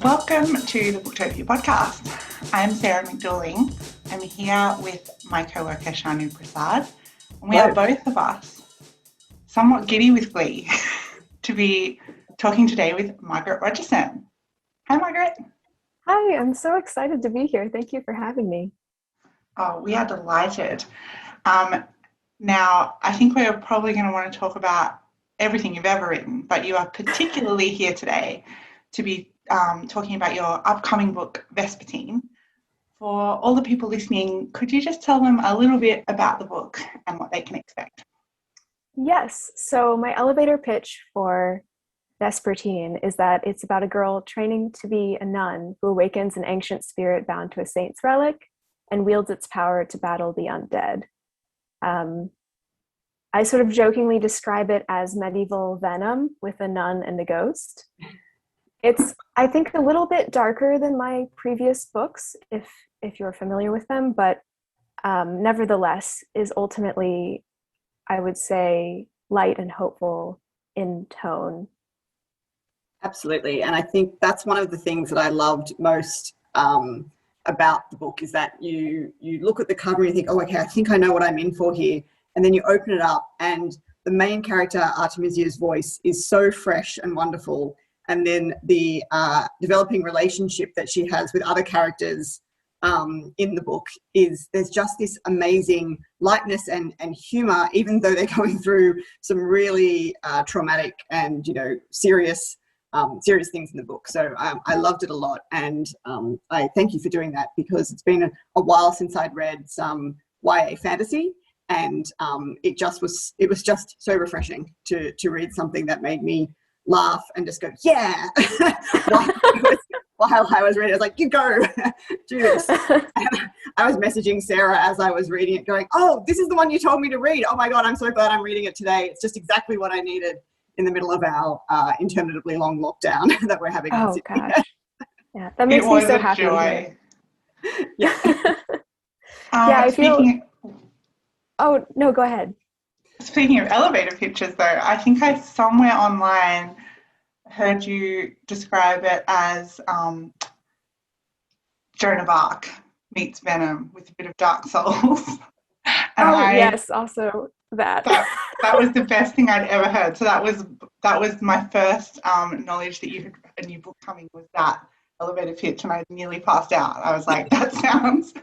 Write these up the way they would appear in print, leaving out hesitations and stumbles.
Welcome to the Booktopia podcast. I'm Sarah McDuling. I'm here with my co-worker Shanu Prasad, and we are both of us somewhat giddy with glee to be talking today with Margaret Rogerson. Hi, Margaret. Hi, I'm so excited to be here. Thank you for having me. Oh, we are delighted. Now, I think we're probably going to want to talk about everything you've ever written, but you are particularly here today to be talking about your upcoming book, Vespertine. For all the people listening, could you just tell them a little bit about the book and what they can expect? Yes, so my elevator pitch for Vespertine is that it's about a girl training to be a nun who awakens an ancient spirit bound to a saint's relic and wields its power to battle the undead. I sort of jokingly describe it as medieval Venom with a nun and a ghost. It's, I think, a little bit darker than my previous books, if you're familiar with them, but nevertheless is ultimately, I would say, light and hopeful in tone. Absolutely. And I think that's one of the things that I loved most about the book is that you look at the cover and you think, oh, okay, I think I know what I'm in for here. And then you open it up and the main character, Artemisia's voice, is so fresh and wonderful. And then the developing relationship that she has with other characters in the book there's just this amazing lightness and humor, even though they're going through some really traumatic and, serious things in the book. So I loved it a lot. And I thank you for doing that because it's been a while since I'd read some YA fantasy. And it was just so refreshing to read something that made me laugh and just go, yeah. While I was reading, I was like, you go, do this. And I was messaging Sarah as I was reading it going, oh, this is the one you told me to read. Oh my God, I'm so glad I'm reading it today. It's just exactly what I needed in the middle of our interminably long lockdown that we're having. Oh gosh. Yeah, that makes me so happy. Joy. Yeah. I feel... Oh, no, go ahead. Speaking of elevator pitches, though, I think I somewhere online heard you describe it as Joan of Arc meets Venom with a bit of Dark Souls. Yes, also that. That was the best thing I'd ever heard. So that was my first knowledge that you had a new book coming, was that elevator pitch, and I nearly passed out. I was like, that sounds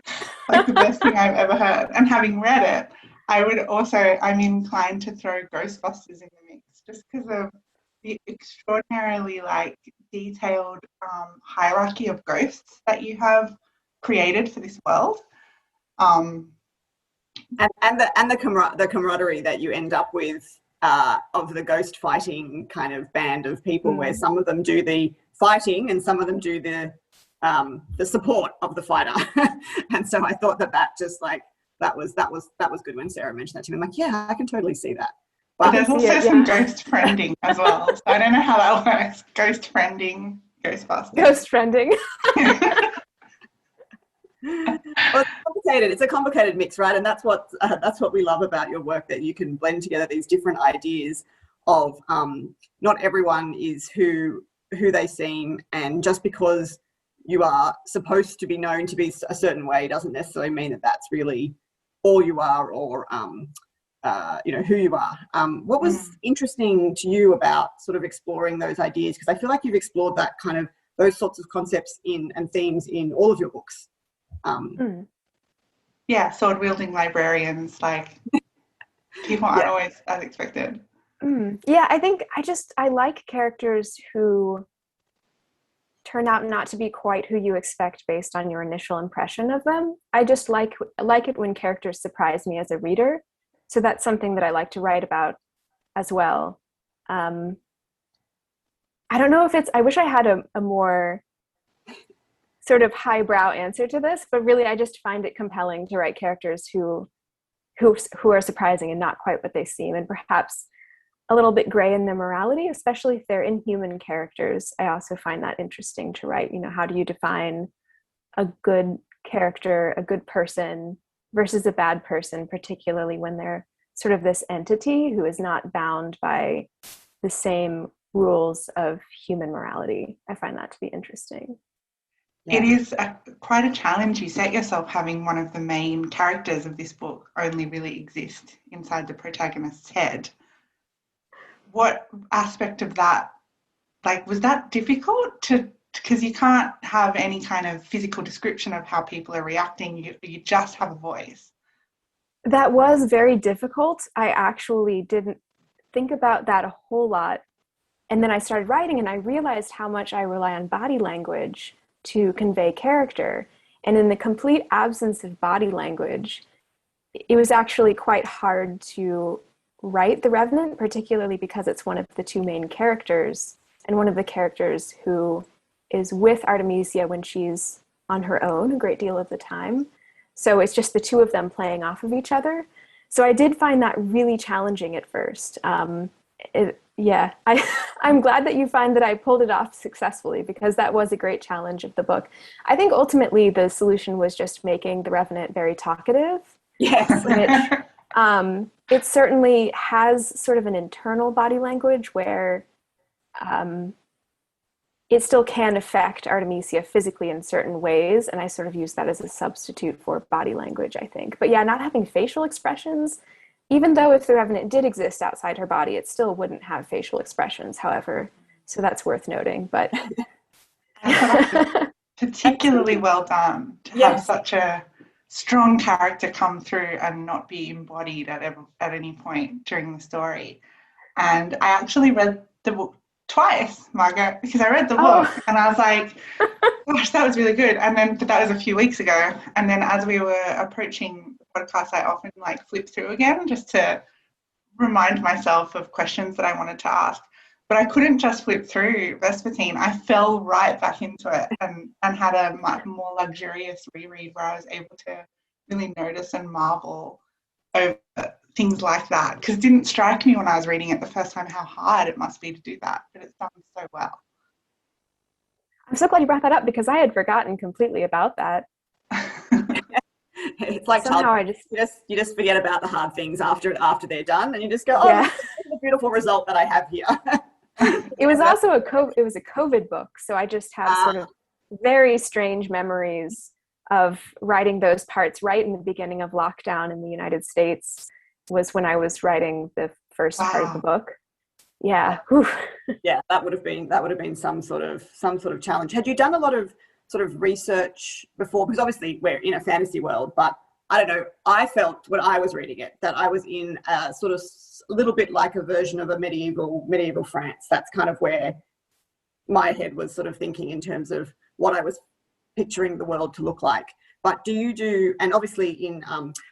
like the best thing I've ever heard. And having read it, I'm inclined to throw Ghostbusters in the mix just because of the extraordinarily detailed hierarchy of ghosts that you have created for this world. And the camaraderie that you end up with of the ghost fighting kind of band of people, where some of them do the fighting and some of them do the support of the fighter. And so I thought that just that was good when Sarah mentioned that to me. I'm like, yeah, I can totally see that. But there's also some ghost friending as well. So I don't know how that works. Ghost friending, Ghostbusters. Ghost friending. Well, it's complicated. It's a complicated mix, right? And that's what we love about your work, that you can blend together these different ideas of not everyone is who they seem, and just because you are supposed to be known to be a certain way doesn't necessarily mean that that's really all you are, or who you are. What was interesting to you about sort of exploring those ideas? Because I feel like you've explored that kind of those sorts of concepts and themes in all of your books. Yeah, sword wielding librarians, people aren't always as expected. Yeah, I think I like characters who turn out not to be quite who you expect based on your initial impression of them. I just like it when characters surprise me as a reader. So that's something that I like to write about as well. I don't know if I wish I had a more sort of highbrow answer to this, but really I just find it compelling to write characters who are surprising and not quite what they seem, and perhaps a little bit gray in their morality, especially if they're inhuman characters. I also find that interesting to write. How do you define a good character, a good person versus a bad person, particularly when they're sort of this entity who is not bound by the same rules of human morality. I find that to be interesting. It is quite a challenge you set yourself, having one of the main characters of this book only really exist inside the protagonist's head. What aspect of that, like, was that difficult to, because you can't have any kind of physical description of how people are reacting, you just have a voice. That was very difficult. I actually didn't think about that a whole lot. And then I started writing and I realized how much I rely on body language to convey character. And in the complete absence of body language, it was actually quite hard to write the Revenant, particularly because it's one of the two main characters and one of the characters who is with Artemisia when she's on her own a great deal of the time. So it's just the two of them playing off of each other. So I did find that really challenging at first. I'm glad that you find that I pulled it off successfully, because that was a great challenge of the book. I think ultimately the solution was just making the Revenant very talkative. Yes. Which, it certainly has sort of an internal body language where it still can affect Artemisia physically in certain ways, and I sort of use that as a substitute for body language, I think. But yeah, not having facial expressions, even though if the Revenant did exist outside her body, it still wouldn't have facial expressions, however, so that's worth noting. But particularly well done to have such a strong character come through and not be embodied at any point during the story. And I actually read the book twice, Margaret, because I read the book and I was like, gosh, that was really good. And then, but that was a few weeks ago. And then as we were approaching the podcast, I often like flip through again just to remind myself of questions that I wanted to ask. But I couldn't just flip through Vespertine. I fell right back into it and had a much more luxurious reread where I was able to really notice and marvel over things like that, because it didn't strike me when I was reading it the first time how hard it must be to do that, but it's done so well. I'm so glad you brought that up, because I had forgotten completely about that. It's like somehow you just forget about the hard things after they're done, and you just go, oh, this is the beautiful result that I have here. It was also a COVID book, so I just have sort of very strange memories of writing those parts right in the beginning of lockdown in the United States. Was when I was writing the first part of the book. Yeah. Yeah, that would have been some sort of challenge. Had you done a lot of sort of research before? Because obviously we're in a fantasy world, but I don't know, I felt when I was reading it that I was in a sort of a little bit like a version of a medieval France. That's kind of where my head was sort of thinking in terms of what I was picturing the world to look like. But do you do, and obviously in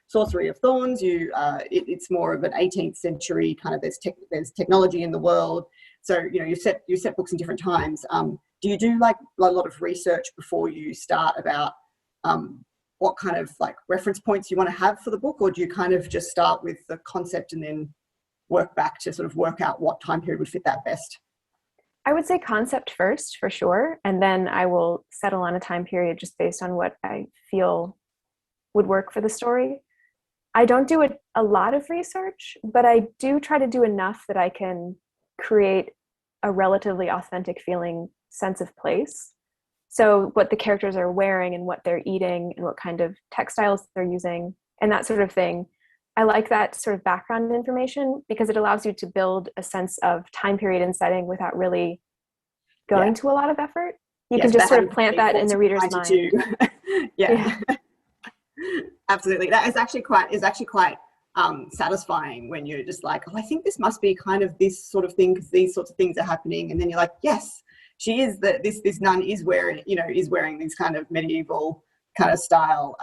Sorcery of Thorns, it's more of an 18th century kind of, there's technology in the world. So, you know, you set books in different times. Do you do like a lot of research before you start about what kind of like reference points you want to have for the book, or do you kind of just start with the concept and then work back to sort of work out what time period would fit that best? I would say concept first, for sure, and then I will settle on a time period just based on what I feel would work for the story. I don't do a lot of research, but I do try to do enough that I can create a relatively authentic feeling sense of place. So what the characters are wearing and what they're eating and what kind of textiles they're using and that sort of thing. I like that sort of background information because it allows you to build a sense of time period and setting without really going to a lot of effort. You can just sort of plant that in the reader's mind. Yeah. Absolutely. That is actually quite satisfying when you're just like, oh, I think this must be kind of this sort of thing because these sorts of things are happening, and then you're like, yes, she is this nun is wearing these kind of medieval kind of style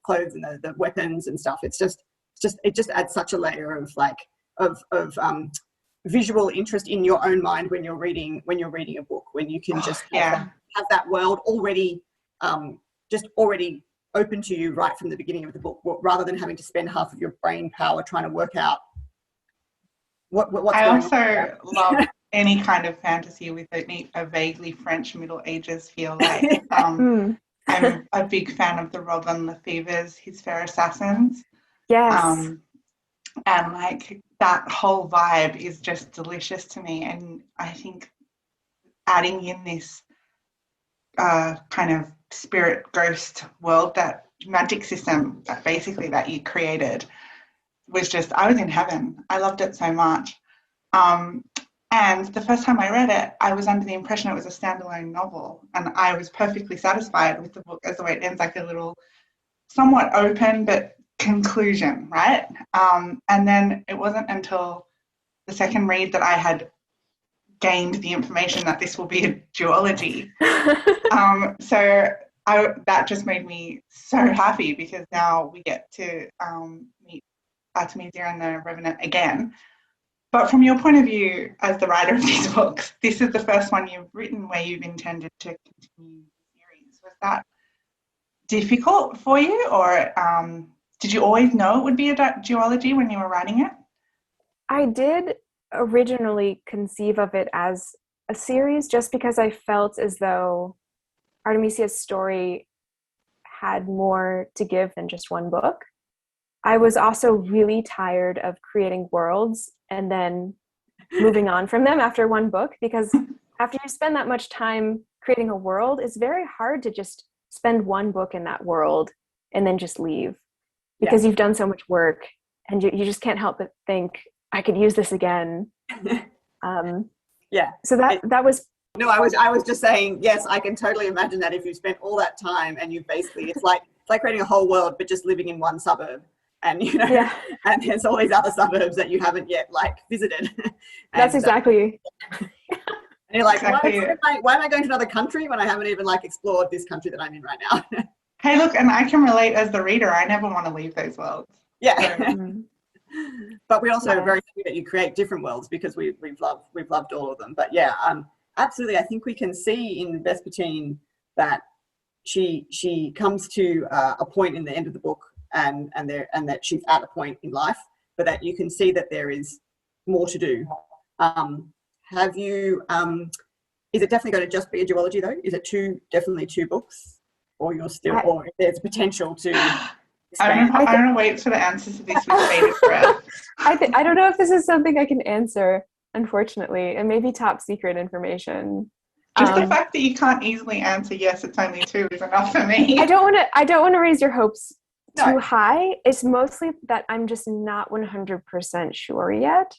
clothes and the weapons and stuff. It just adds such a layer of visual interest in your own mind when you're reading a book, when you can just have that world already already open to you right from the beginning of the book, rather than having to spend half of your brain power trying to work out what's going on. I also love any kind of fantasy with a vaguely French Middle Ages feel. Like I'm a big fan of the Robin Lefebvre's His Fair Assassins. Yes. And like that whole vibe is just delicious to me. And I think adding in this kind of spirit ghost world, that magic system that basically that you created, was just, I was in heaven. I loved it so much. And the first time I read it, I was under the impression it was a standalone novel, and I was perfectly satisfied with the book as the way it ends, like a little somewhat open but conclusion, right? And then it wasn't until the second read that I had gained the information that this will be a duology. So that just made me so happy, because now we get to meet Artemisia and the Revenant again. But from your point of view as the writer of these books, this is the first one you've written where you've intended to continue the series. Was that difficult for you, or did you always know it would be a duology when you were writing it? I did originally conceive of it as a series, just because I felt as though Artemisia's story had more to give than just one book. I was also really tired of creating worlds and then moving on from them after one book, because after you spend that much time creating a world, it's very hard to just spend one book in that world and then just leave, because you've done so much work and you just can't help but think, I could use this again. So that was... No, I was just saying, yes, I can totally imagine that if you spent all that time and you basically, it's like creating a whole world, but just living in one suburb. And, and there's all these other suburbs that you haven't yet, visited. That's exactly. And you're like, why am I going to another country when I haven't even, explored this country that I'm in right now? Hey, look, and I can relate as the reader. I never want to leave those worlds. Yeah. But we also are very happy that you create different worlds, because we've loved all of them. But yeah, absolutely. I think we can see in Vespertine that she comes to a point in the end of the book, and that she's at a point in life, but that you can see that there is more to do. Have you? Is it definitely going to just be a duology though? Is it definitely two books, or you're still, or there's potential to? I'm going to wait for the answer to this with bated breath. I don't know if this is something I can answer, unfortunately, and maybe top secret information. Just the fact that you can't easily answer yes, it's only two is enough for me. I don't want to raise your hopes too high. It's mostly that I'm just not 100% sure yet.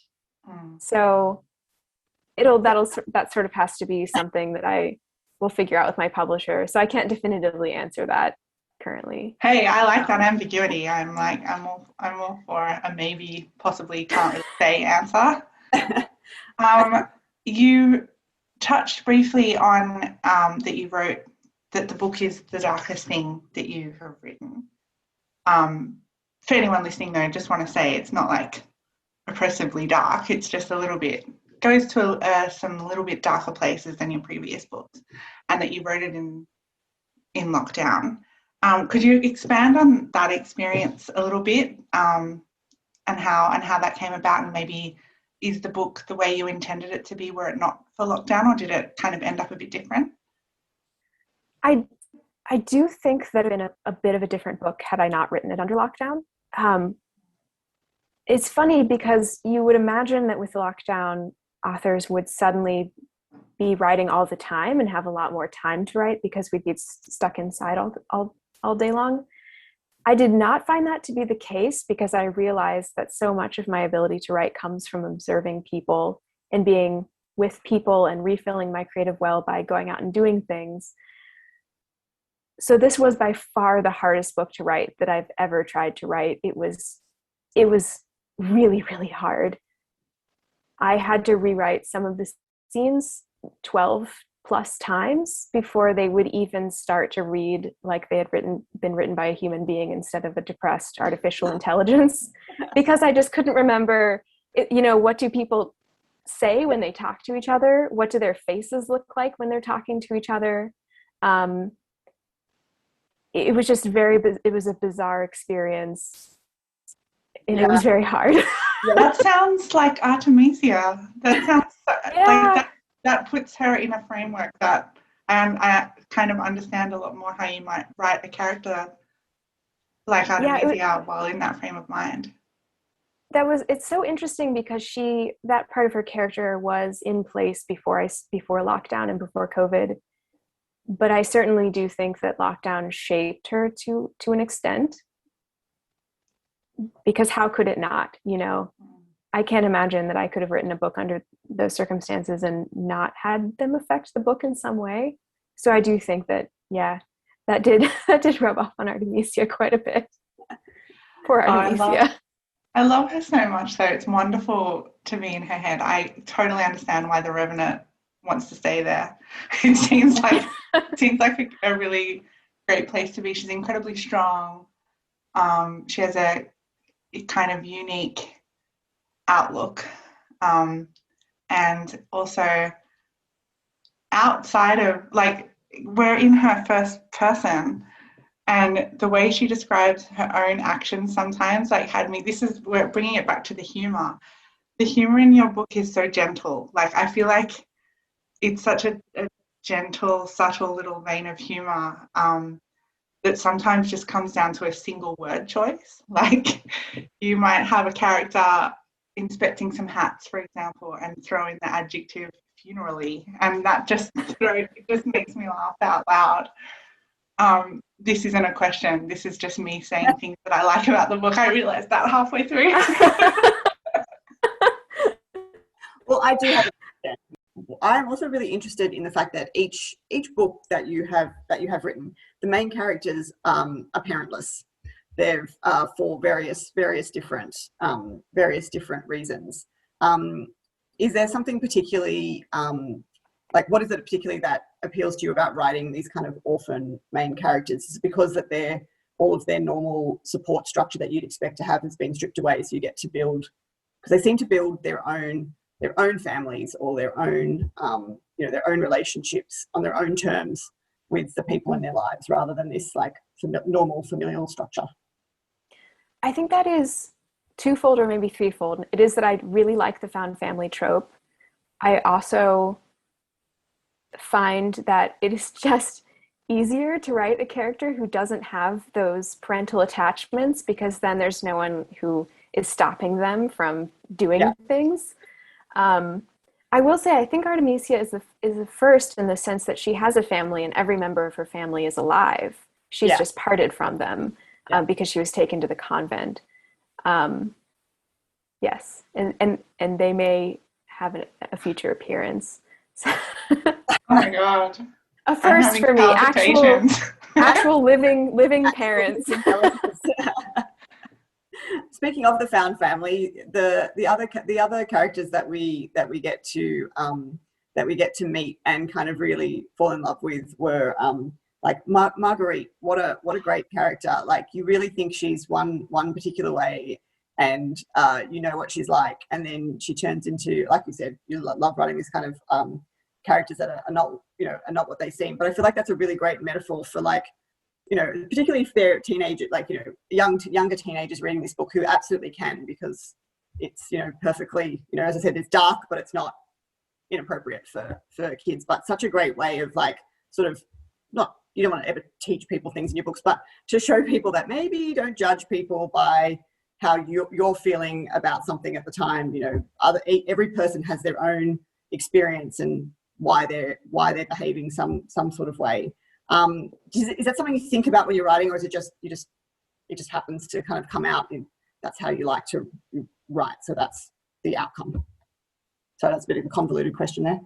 So that sort of has to be something that I will figure out with my publisher. So I can't definitively answer that currently. Hey, I like that ambiguity. I'm all for a maybe, possibly, can't really say answer. You touched briefly on that you wrote that the book is the darkest thing that you have written. For anyone listening though, I just want to say it's not oppressively dark. It's just a little bit, goes to some little bit darker places than your previous books, and that you wrote it in lockdown. Could you expand on that experience a little bit, and how that came about, and maybe is the book the way you intended it to be were it not for lockdown, or did it kind of end up a bit different? I do think that it would have been a bit of a different book had I not written it under lockdown. It's funny because you would imagine that with lockdown, authors would suddenly be writing all the time and have a lot more time to write because we'd be stuck inside all day long. I did not find that to be the case, because I realized that so much of my ability to write comes from observing people and being with people and refilling my creative well by going out and doing things. So this was by far the hardest book to write that I've ever tried to write. It was really, really hard. I had to rewrite some of the scenes 12 plus times before they would even start to read like they had been written by a human being instead of a depressed artificial intelligence, because I just couldn't remember, what do people say when they talk to each other? What do their faces look like when they're talking to each other? It was just it was a bizarre experience, and it was very hard. That sounds like Artemisia. That sounds like that puts her in a framework that, and I kind of understand a lot more how you might write a character like Artemisia while in that frame of mind. it's so interesting because that part of her character was in place before lockdown and before COVID. But I certainly do think that lockdown shaped her to an extent, because how could it not? I can't imagine that I could have written a book under those circumstances and not had them affect the book in some way. So I do think that, yeah, that did rub off on Artemisia quite a bit. Poor Artemisia. I love her so much, though. It's wonderful to be in her head. I totally understand why the Revenant wants to stay there. It seems like a really great place to be. She's incredibly strong. She has a kind of unique outlook, and also outside of, like, we're in her first person, and the way she describes her own actions sometimes, like, we're bringing it back to the humor. The humor in your book is so gentle. Like, I feel like it's such a gentle, subtle little vein of humor that sometimes just comes down to a single word choice. Like, you might have a character inspecting some hats, for example, and throw in the adjective funerally, and that just makes me laugh out loud. This isn't a question. This is just me saying things that I like about the book. I realised that halfway through. Well, I do have a question. I'm also really interested in the fact that each book that you have written, the main characters are parentless. They're for various different reasons. Is there something particularly what is it particularly that appeals to you about writing these kind of orphan main characters? Is it because that all of their normal support structure that you'd expect to have has been stripped away, so you get to build, because they seem to build their own families or their own relationships on their own terms with the people in their lives, rather than this like normal familial structure? I think that is twofold, or maybe threefold. It is that I really like the found family trope. I also find that it is just easier to write a character who doesn't have those parental attachments, because then there's no one who is stopping them from doing things. I will say, I think Artemisia is the first in the sense that she has a family and every member of her family is alive. She's just parted from them because she was taken to the convent. Yes, and they may have a future appearance. Oh my God. A first for me, actual living parents. Speaking of the found family, the other characters that we get to meet and kind of really fall in love with were like Marguerite. What a great character! Like, you really think she's one particular way, and you know what she's like, and then she turns into, like you said, you love writing this kind of characters that are not what they seem. But I feel like that's a really great metaphor for, like, particularly if they're teenagers, like, younger teenagers reading this book, who absolutely can, because it's, perfectly, as I said, it's dark, but it's not inappropriate for kids. But such a great way of, like, sort of, not, you don't want to ever teach people things in your books, but to show people that maybe don't judge people by how you're feeling about something at the time. Every person has their own experience and why they're behaving some sort of way. Is that something you think about when you're writing, or is it just it just happens to kind of come out and that's how you like to write, so that's the outcome? So that's a bit of a convoluted question there.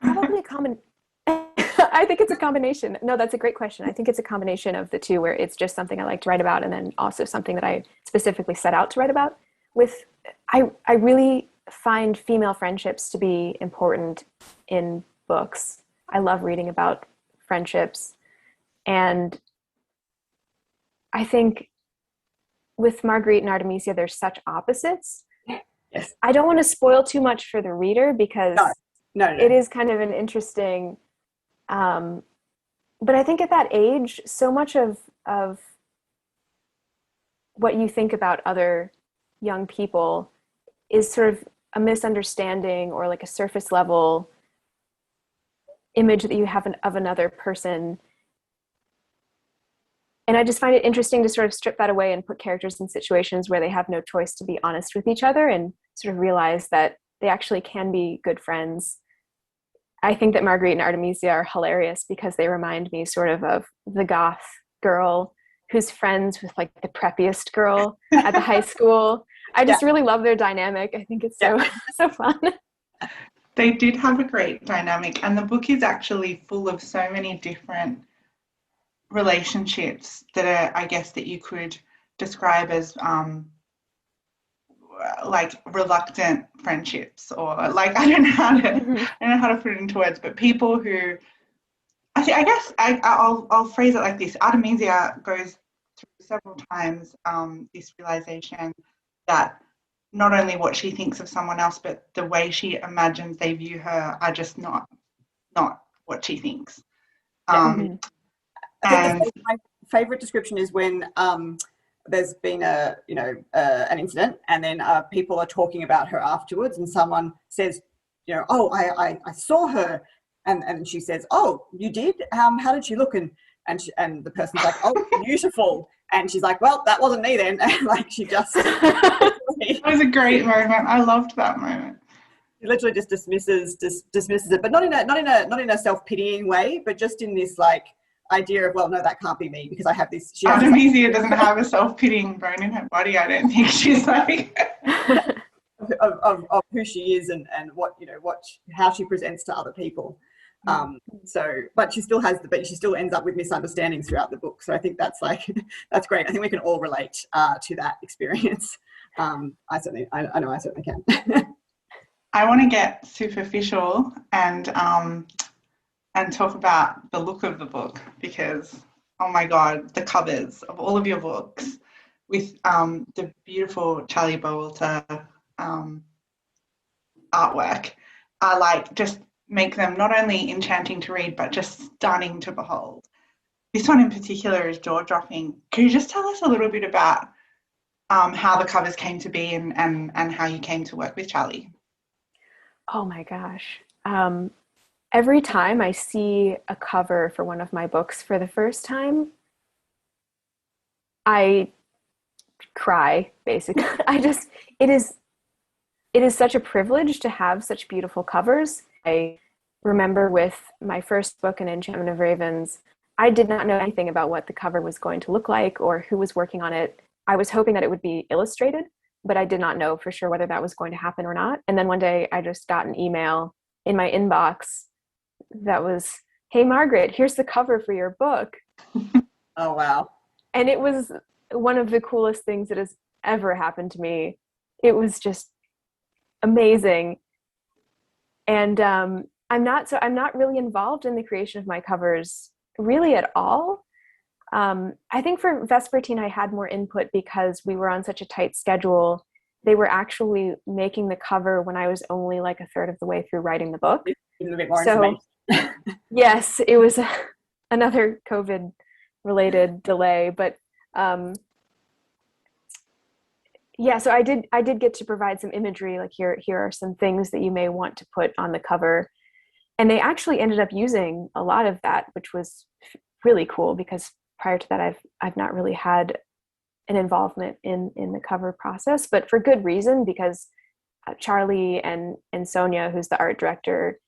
Probably a common. I think it's a combination. No, that's a great question. I think it's a combination of the two, where it's just something I like to write about, and then also something that I specifically set out to write about. I really find female friendships to be important in books. I love reading about friendships, and I think with Marguerite and Artemisia, there's such opposites. Yes. I don't want to spoil too much for the reader, because no. It is kind of an interesting, but I think at that age, so much of what you think about other young people is sort of a misunderstanding, or like a surface level image that you have of another person. And I just find it interesting to sort of strip that away and put characters in situations where they have no choice to be honest with each other and sort of realize that they actually can be good friends. I think that Marguerite and Artemisia are hilarious because they remind me sort of the goth girl who's friends with like the preppiest girl at the high school. I just really love their dynamic. I think it's so fun. They did have a great dynamic, and the book is actually full of so many different relationships that are, I guess, that you could describe as like reluctant friendships, or like I don't know how to put it into words, but people who I guess I'll phrase it like this. Artemisia goes through several times this realization that not only what she thinks of someone else, but the way she imagines they view her are just not what she thinks. I think my favorite description is when there's been an incident, and then people are talking about her afterwards, and someone says, oh, I saw her, and she says, oh, you did? How did she look? And the person's like, oh, beautiful. And she's like, well, that wasn't me then. Like, she just it was a great moment. I loved that moment. She literally just dismisses it, but not in a self-pitying way, but just in this like idea of, well, no, that can't be me because I have this. Artemisia doesn't have a self-pitying bone in her body. I don't think. She's like of who she is and how she presents to other people. But she still ends up with misunderstandings throughout the book. So I think that's great. I think we can all relate to that experience. I know I certainly can. I want to get superficial and talk about the look of the book, because, oh my God, the covers of all of your books with the beautiful Charlie Bowalter artwork are like, just make them not only enchanting to read, but just stunning to behold. This one in particular is jaw-dropping. Could you just tell us a little bit about how the covers came to be and how you came to work with Charlie? Oh my gosh. Every time I see a cover for one of my books for the first time, I cry, basically. It is such a privilege to have such beautiful covers. I remember with my first book, An Enchantment of Ravens, I did not know anything about what the cover was going to look like or who was working on it. I was hoping that it would be illustrated, but I did not know for sure whether that was going to happen or not. And then one day I just got an email in my inbox that was, hey, Margaret, here's the cover for your book. Oh, wow. And it was one of the coolest things that has ever happened to me. It was just amazing. And I'm not really involved in the creation of my covers really at all. I think for Vespertine, I had more input because we were on such a tight schedule. They were actually making the cover when I was only like a third of the way through writing the book. A bit more information. Yes, it was another COVID-related delay, but so I did get to provide some imagery, like here are some things that you may want to put on the cover. And they actually ended up using a lot of that, which was really cool because prior to that, I've not really had an involvement in the cover process, but for good reason, because Charlie and Sonia, who's the art director,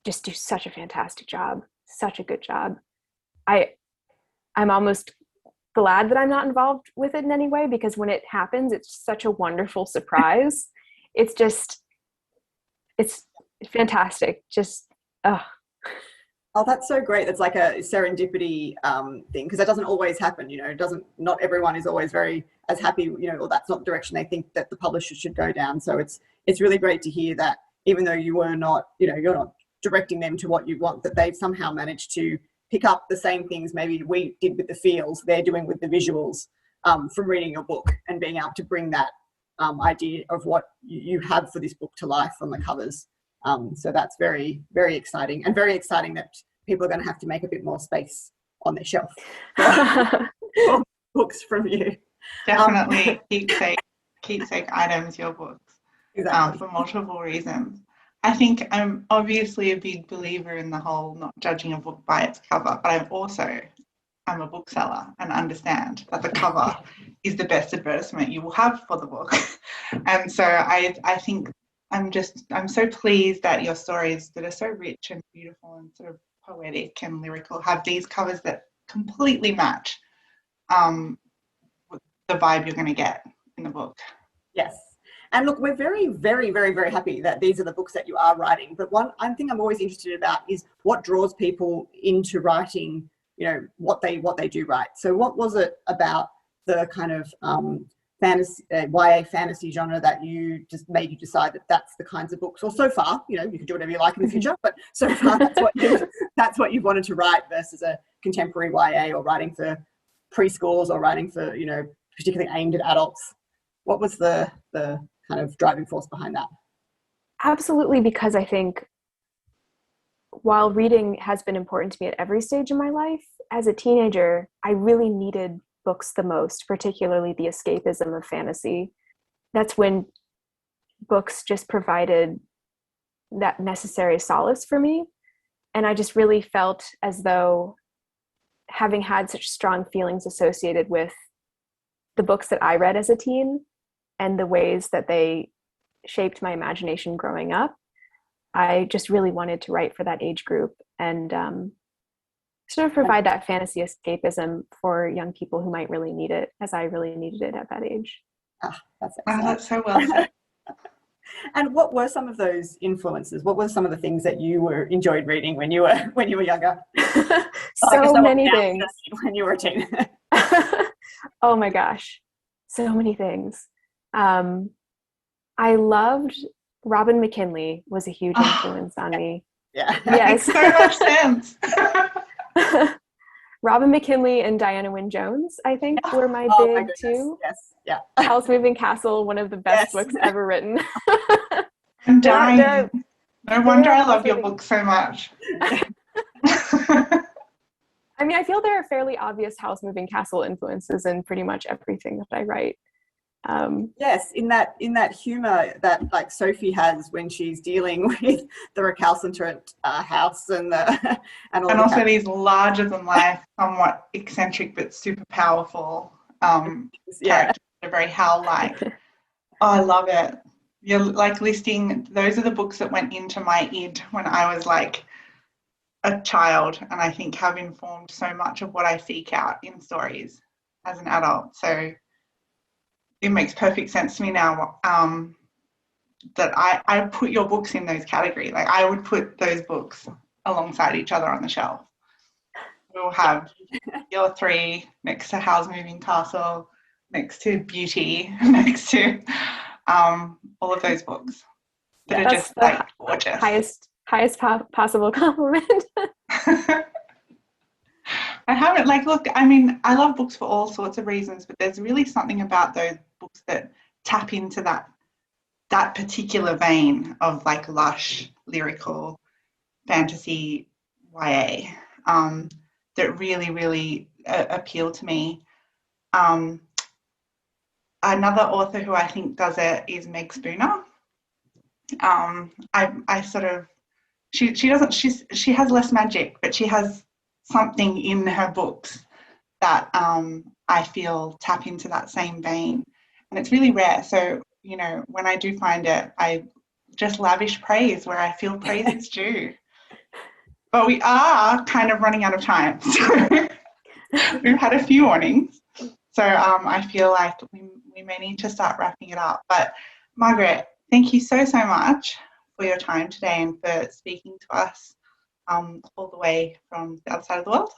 just do such a fantastic job, such a good job. I'm almost glad that I'm not involved with it in any way, because when it happens, it's such a wonderful surprise. It's fantastic. Oh, that's so great. That's like a serendipity thing, because that doesn't always happen. Not everyone is always very as happy, or that's not the direction they think that the publisher should go down. So it's really great to hear that even though you were not, you're not directing them to what you want, that they've somehow managed to pick up the same things maybe we did with the feels, they're doing with the visuals from reading your book and being able to bring that idea of what you have for this book to life on the covers. So that's very, very exciting, and very exciting that people are going to have to make a bit more space on their shelf for books from you. Definitely keepsake items, your books, exactly. For multiple reasons. I think I'm obviously a big believer in the whole not judging a book by its cover, but I'm I'm a bookseller and understand that the cover is the best advertisement you will have for the book. And so I think I'm so pleased that your stories that are so rich and beautiful and sort of poetic and lyrical have these covers that completely match the vibe you're going to get in the book. Yes. And look, we're very, very, very, very happy that these are the books that you are writing. But one thing I'm always interested about is what draws people into writing, you know, what they do write. So what was it about the kind of fantasy, YA fantasy genre that you just made you decide that that's the kinds of books, or so far, you know, you can do whatever you like in the future, but so far that's what you've wanted to write versus a contemporary YA or writing for preschools or writing for, you know, particularly aimed at adults? What was the kind of driving force behind that? Absolutely, because I think while reading has been important to me at every stage of my life, as a teenager, I really needed books the most, particularly the escapism of fantasy. That's when books just provided that necessary solace for me. And I just really felt as though, having had such strong feelings associated with the books that I read as a teen and the ways that they shaped my imagination growing up, I just really wanted to write for that age group and sort of provide that fantasy escapism for young people who might really need it, as I really needed it at that age. That's so well said. And what were some of those influences? What were some of the things that you enjoyed reading when you were younger? So many things. When you were a teen. Oh my gosh, so many things. I loved Robin McKinley, was a huge influence on me. Yeah. Yes. Makes so much sense. Robin McKinley and Diana Wynne Jones, I think, were my big two. Yes. Yeah. House Moving Castle, one of the best books ever written. I'm dying. No wonder I love your book so much. I mean, I feel there are fairly obvious House Moving Castle influences in pretty much everything that I write. Yes, in that humor that like Sophie has when she's dealing with the recalcitrant house and also these larger than life, somewhat eccentric but super powerful characters that are very Howl-like. Oh, I love it. You're like listing, those are the books that went into my id when I was like a child, and I think have informed so much of what I seek out in stories as an adult. So it makes perfect sense to me now that I put your books in those categories. Like I would put those books alongside each other on the shelf. We'll have your three next to House Moving Castle, next to Beauty, next to all of those books that are just like gorgeous. Highest possible compliment. I haven't, like, look, I mean, I love books for all sorts of reasons, but there's really something about those books that tap into that particular vein of like lush, lyrical, fantasy YA that really, really appeal to me. Another author who I think does it is Meg Spooner. I sort of, she has less magic, but she has something in her books that I feel tap into that same vein, and it's really rare. So, you know, when I do find it, I just lavish praise where I feel praise is due. But we are kind of running out of time, so we've had a few warnings. So I feel like we may need to start wrapping it up. But Margaret, thank you so much for your time today and for speaking to us all the way from the other side of the world.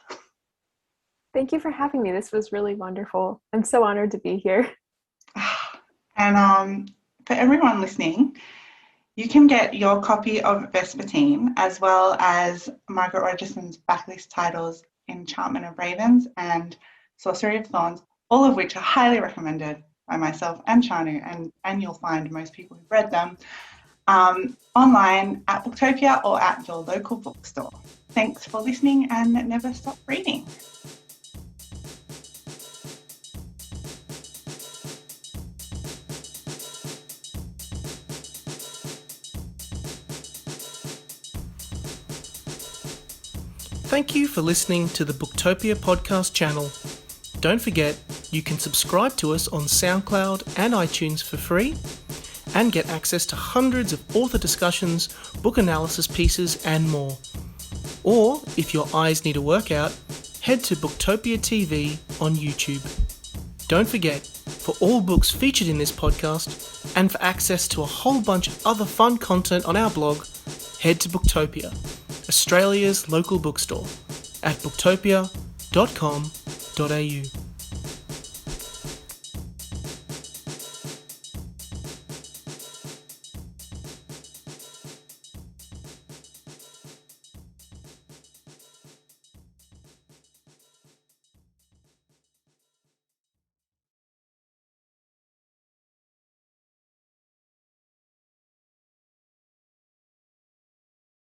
Thank you for having me. This was really wonderful. I'm so honored to be here. And for everyone listening, you can get your copy of Vespertine as well as Margaret Rogerson's backlist titles Enchantment of Ravens and Sorcery of Thorns, all of which are highly recommended by myself and Shanu, and you'll find most people who've read them online at Booktopia or at your local bookstore. Thanks for listening and never stop reading. Thank you for listening to the Booktopia podcast channel. Don't forget, you can subscribe to us on SoundCloud and iTunes for free and get access to hundreds of author discussions, book analysis pieces, and more. Or, if your eyes need a workout, head to Booktopia TV on YouTube. Don't forget, for all books featured in this podcast and for access to a whole bunch of other fun content on our blog, head to Booktopia, Australia's local bookstore, at booktopia.com.au.